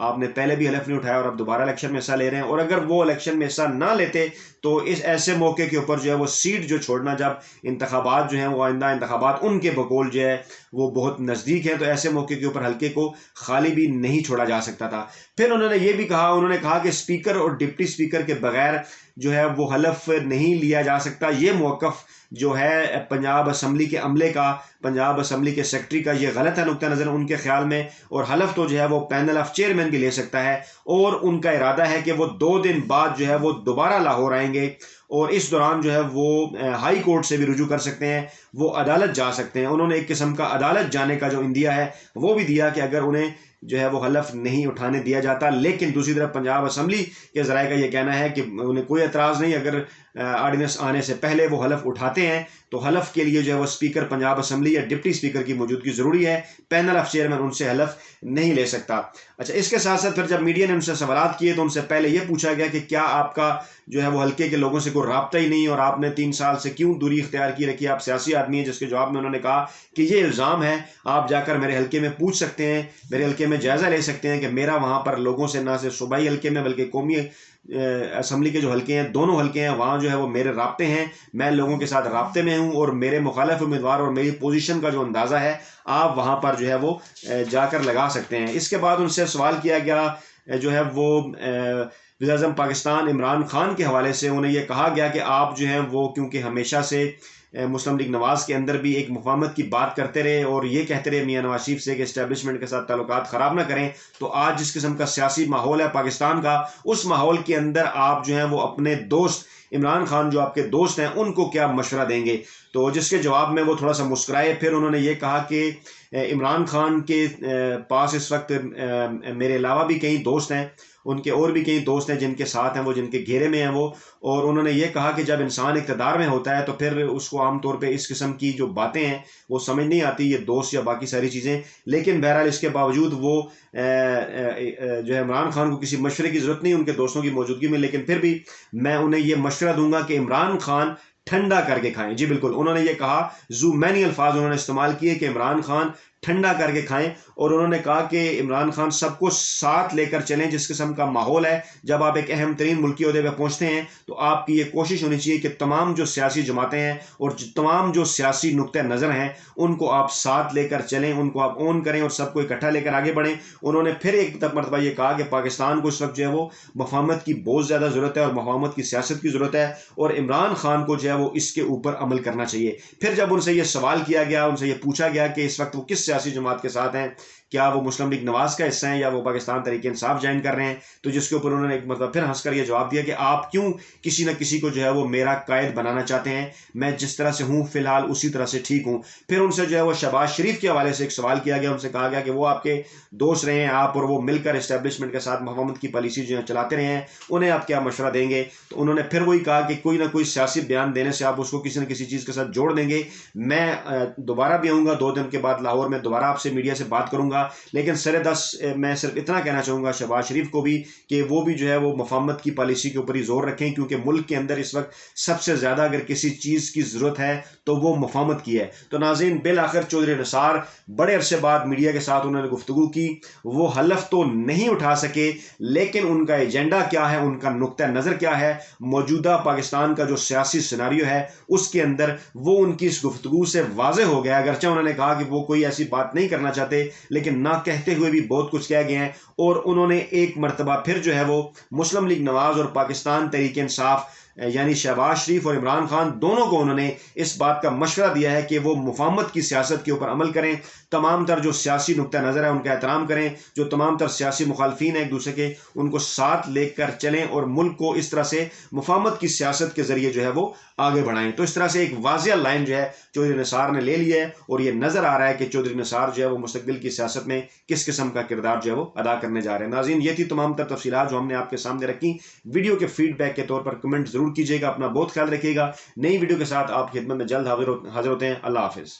آپ نے پہلے بھی حلف نہیں اٹھایا اور اب دوبارہ الیکشن میں حصہ لے رہے ہیں، اور اگر وہ الیکشن میں حصہ نہ لیتے تو اس ایسے موقع کے اوپر جو ہے وہ سیٹ جو چھوڑنا، جب انتخابات جو ہیں وہ آئندہ انتخابات ان کے بقول جو ہے وہ بہت نزدیک ہیں، تو ایسے موقع کے اوپر حلقے کو خالی بھی نہیں چھوڑا جا سکتا تھا۔ پھر انہوں نے یہ بھی کہا، انہوں نے کہا کہ اسپیکر اور ڈپٹی اسپیکر کے بغیر جو ہے وہ حلف نہیں لیا جا سکتا۔ یہ موقف جو ہے پنجاب اسمبلی کے عملے کا، پنجاب اسمبلی کے سیکرٹری کا، یہ غلط ہے نقطہ نظر ان کے خیال میں، اور حلف تو جو ہے وہ پینل آف چیئرمین بھی لے سکتا ہے، اور ان کا ارادہ ہے کہ وہ 2 دن بعد جو ہے وہ دوبارہ لاہور آئیں گے، اور اس دوران جو ہے وہ ہائی کورٹ سے بھی رجوع کر سکتے ہیں، وہ عدالت جا سکتے ہیں۔ انہوں نے ایک قسم کا عدالت جانے کا جو اندیا ہے وہ بھی دیا کہ اگر انہیں جو ہے وہ حلف نہیں اٹھانے دیا جاتا، لیکن دوسری طرف پنجاب اسمبلی کے ذرائع کا یہ کہنا ہے کہ انہیں کوئی اعتراض نہیں، اگر آرڈیننس آنے سے پہلے وہ حلف اٹھاتے ہیں تو حلف کے لیے جو ہے وہ اسپیکر پنجاب اسمبلی یا ڈپٹی اسپیکر کی موجودگی ضروری ہے، پینل آف چیئرمین ان سے حلف نہیں لے سکتا۔ اچھا، اس کے ساتھ ساتھ پھر جب میڈیا نے ان سے سوالات کیے تو ان سے پہلے یہ پوچھا گیا کہ کیا آپ کا جو ہے وہ حلقے کے لوگوں سے کوئی رابطہ ہی نہیں، اور آپ نے 3 سال سے کیوں دوری اختیار کی رکھی، آپ سیاسی آدمی ہیں؟ جس کے جواب میں انہوں نے کہا کہ یہ الزام ہے، آپ جا کر میرے حلقے میں پوچھ سکتے ہیں، میرے حلقے میں جائزہ لے سکتے ہیں کہ میرا وہاں پر لوگوں سے نہ صرف صوبائی حلقے میں بلکہ قومی اسمبلی کے جو حلقے ہیں، دونوں حلقے ہیں، وہاں جو ہے وہ میرے رابطے ہیں، میں لوگوں کے ساتھ رابطے میں ہوں، اور میرے مخالف امیدوار اور میری پوزیشن کا جو اندازہ ہے آپ وہاں پر جو ہے وہ جا کر لگا سکتے ہیں۔ اس کے بعد ان سے سوال کیا گیا جو ہے وہ وزیر اعظم پاکستان عمران خان کے حوالے سے، انہیں یہ کہا گیا کہ آپ جو ہیں وہ کیونکہ ہمیشہ سے مسلم لیگ نواز کے اندر بھی ایک مفاہمت کی بات کرتے رہے اور یہ کہتے رہے میاں نواز شریف سے کہ اسٹیبلشمنٹ کے ساتھ تعلقات خراب نہ کریں، تو آج جس قسم کا سیاسی ماحول ہے پاکستان کا، اس ماحول کے اندر آپ جو ہیں وہ اپنے دوست عمران خان جو آپ کے دوست ہیں ان کو کیا مشورہ دیں گے؟ تو جس کے جواب میں وہ تھوڑا سا مسکرائے۔ پھر انہوں نے یہ کہا کہ عمران خان کے پاس اس وقت میرے علاوہ بھی کئی دوست ہیں، ان کے اور بھی کئی دوست ہیں جن کے ساتھ ہیں وہ، جن کے گھیرے میں ہیں وہ، اور انہوں نے یہ کہا کہ جب انسان اقتدار میں ہوتا ہے تو پھر اس کو عام طور پہ اس قسم کی جو باتیں ہیں وہ سمجھ نہیں آتی، یہ دوست یا باقی ساری چیزیں، لیکن بہرحال اس کے باوجود وہ جو ہے عمران خان کو کسی مشورے کی ضرورت نہیں ان کے دوستوں کی موجودگی میں، لیکن پھر بھی میں انہیں یہ مشورہ دوں گا کہ عمران خان ٹھنڈا کر کے کھائیں۔ جی بالکل، انہوں نے یہ کہا، زومینی الفاظ انہوں نے استعمال کیے کہ عمران خان ٹھنڈا کر کے کھائیں، اور انہوں نے کہا کہ عمران خان سب کو ساتھ لے کر چلیں۔ جس قسم کا ماحول ہے، جب آپ ایک اہم ترین ملکی عہدے پہ پہنچتے ہیں تو آپ کی یہ کوشش ہونی چاہیے کہ تمام جو سیاسی جماعتیں ہیں اور تمام جو سیاسی نقطہ نظر ہیں ان کو آپ ساتھ لے کر چلیں، ان کو آپ اون کریں اور سب کو اکٹھا لے کر آگے بڑھیں۔ انہوں نے پھر ایک مرتبہ یہ کہا کہ پاکستان کو اس وقت جو ہے وہ مفاہمت کی بہت زیادہ ضرورت ہے اور مفاہمت کی سیاست کی ضرورت ہے، اور عمران خان کو جو ہے وہ اس کے اوپر عمل کرنا چاہیے۔ پھر جب ان سے یہ سوال کیا گیا، ان سے یہ پوچھا گیا کہ اس وقت وہ کس سیاسی جماعت کے ساتھ ہیں، کیا وہ مسلم لیگ نواز کا حصہ ہیں یا وہ پاکستان تحریک انصاف جوائن کر رہے ہیں، تو جس کے اوپر انہوں نے ایک مرتبہ پھر ہنس کر یہ جواب دیا کہ آپ کیوں کسی نہ کسی کو جو ہے وہ میرا قائد بنانا چاہتے ہیں، میں جس طرح سے ہوں فی الحال اسی طرح سے ٹھیک ہوں۔ پھر ان سے جو ہے وہ شہباز شریف کے حوالے سے ایک سوال کیا گیا، ان سے کہا گیا کہ وہ آپ کے دوست رہے ہیں، آپ اور وہ مل کر اسٹیبلشمنٹ کے ساتھ مفاہمت کی پالیسی جو ہے چلاتے رہے ہیں، انہیں آپ کیا مشورہ دیں گے؟ تو انہوں نے پھر وہی کہا کہ کوئی نہ کوئی سیاسی بیان دینے سے آپ اس کو کسی نہ کسی چیز کے ساتھ جوڑ دیں گے، میں دوبارہ بھی آؤں گا 2 دن کے بعد لاہور میں، دوبارہ آپ سے میڈیا سے بات کروں گا، لیکن میں صرف اتنا کہنا چاہوں گا شہباز شریف کو بھی کہ وہ بھی جو ہے وہ مفاہمت کی پالیسی کے اوپر ہی زور رکھیں، کیونکہ ملک کے اندر اس وقت سب سے زیادہ اگر کسی چیز کی ضرورت ہے تو وہ مفاہمت کی ہے۔ تو ناظرین، بالآخر چودھری نثار بڑے عرصے بعد میڈیا کے ساتھ انہوں نے گفتگو کی، وہ حلف تو نہیں اٹھا سکے، لیکن ان کا ایجنڈا کیا ہے، ان کا نقطہ نظر کیا ہے، موجودہ پاکستان کا جو سیاسی سیناریو ہے اس کے اندر وہ ان کی اس گفتگو سے واضح ہو گیا۔ اگرچہ انہوں نے کہا کہ وہ کوئی ایسی بات نہیں کرنا چاہتے، لیکن نہ کہتے ہوئے بھی بہت کچھ کہہ گئے ہیں، اور انہوں نے ایک مرتبہ پھر جو ہے وہ مسلم لیگ نواز اور پاکستان تحریک انصاف یعنی شہباز شریف اور عمران خان دونوں کو انہوں نے اس بات کا مشورہ دیا ہے کہ وہ مفاہمت کی سیاست کے اوپر عمل کریں، تمام تر جو سیاسی نقطہ نظر ہے ان کا احترام کریں، جو تمام تر سیاسی مخالفین ہیں ایک دوسرے کے ان کو ساتھ لے کر چلیں، اور ملک کو اس طرح سے مفاہمت کی سیاست کے ذریعے جو ہے وہ آگے بڑھائیں۔ تو اس طرح سے ایک واضح لائن جو ہے چودھری نثار نے لے لی ہے، اور یہ نظر آ رہا ہے کہ چودھری نثار جو ہے وہ مستقبل کی سیاست میں کس قسم کا کردار جو ہے وہ ادا کرنے جا رہے ہیں۔ ناظرین، یہ تھی تمام تر تفصیلات جو ہم نے آپ کے سامنے رکھی۔ ویڈیو کے فیڈ بیک کے طور پر کمنٹ ضرور کیجیے گا، اپنا بہت خیال رکھیے گا۔ نئی ویڈیو کے ساتھ آپ کی خدمت میں جلد حاضر ہوتے ہیں۔ اللہ حافظ۔